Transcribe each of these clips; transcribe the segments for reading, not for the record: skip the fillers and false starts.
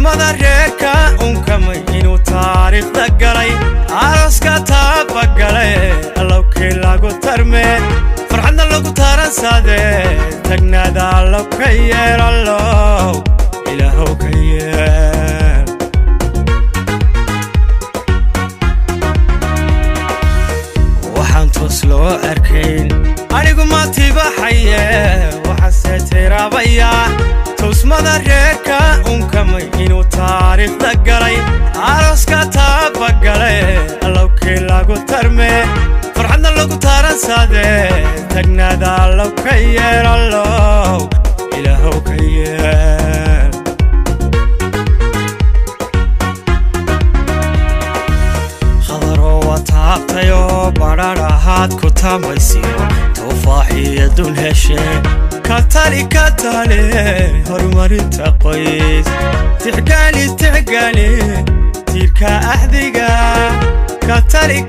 tusmada reerka unkamay inuu taariikhda galay aaska taaba galay allowkii lagu tarmee farxadna lagu taransadee tagnaada allow ka yeer allow ilaahow ka yeer waxaan toos loo arkayn anigu ma tibaxaye waxaase tiraabaya tusmada reerka unkamay inuu taariikhda galay aaska taaba galay allowkii lagu tarmee farxadna lagu taransadee tagnaada allow ka yeer allow ilaahow ka yeer khadaro wataabtayo badhadhahaad ku tamaysiyo tufaaxiya dun heshe katali horumarinta qoys tixgaali tiirka axdiga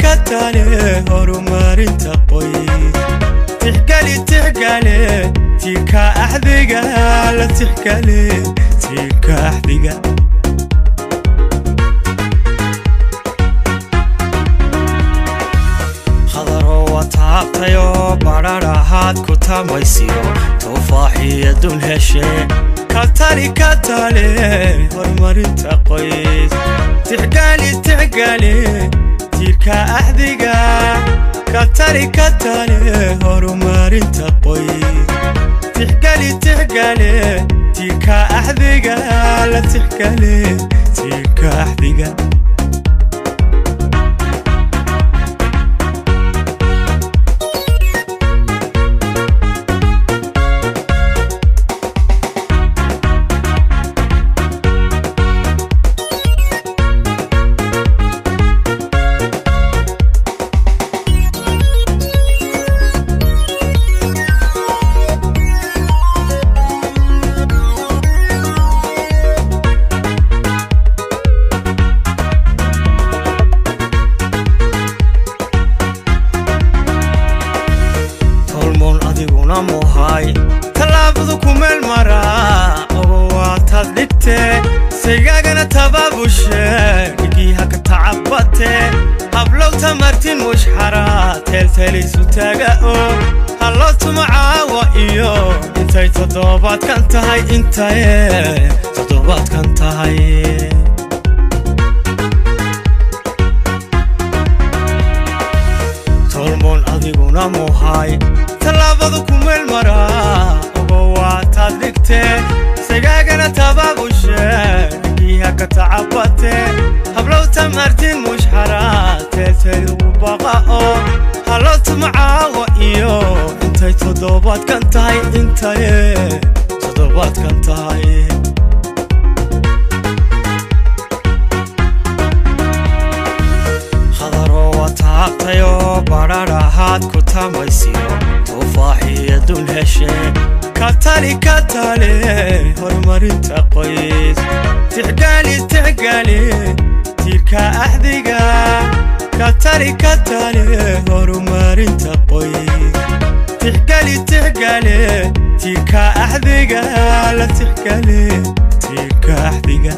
katali horumarinta qoys tixgaali tiirka axdiga la tixgaali tiirka axdiga khadaro wataabtayo badhadhahaad ku tamaysiyo tufaaxiya dun heshe katali horumarinta qoys tixgaali tiirka axdiga katali horumarinta qoys tixgaali tiirka axdiga la tixgaali tiirka axdiga talaabadu ku meel maraa oo waataad dhigtee saygaagana tabaabushe dhigiiha ka tacabbatee hablow tamartin mushxara teelteelaysu taaga oo halloo tuma caawa iyo intay toddobaadkan tahay tolmoon adiguna muhay talaabadu ku meel maraa oo waataad dhigtee saygaagana tabaabushe dhigiiha ka tacabbatee hablow tamartin mushxara teelteelugu baqa oo halloo tuma caawa iyo intay toddobaadkan tahay khadaro wataabtayo badhadhahaad ku tamaysiyo tufaaxiya dun heshe katali horumarinta qoys tixgaali tiirka axdiga katali horumarinta qoys tixgaali tiirka axdiga la tixgaali tiirka axdiga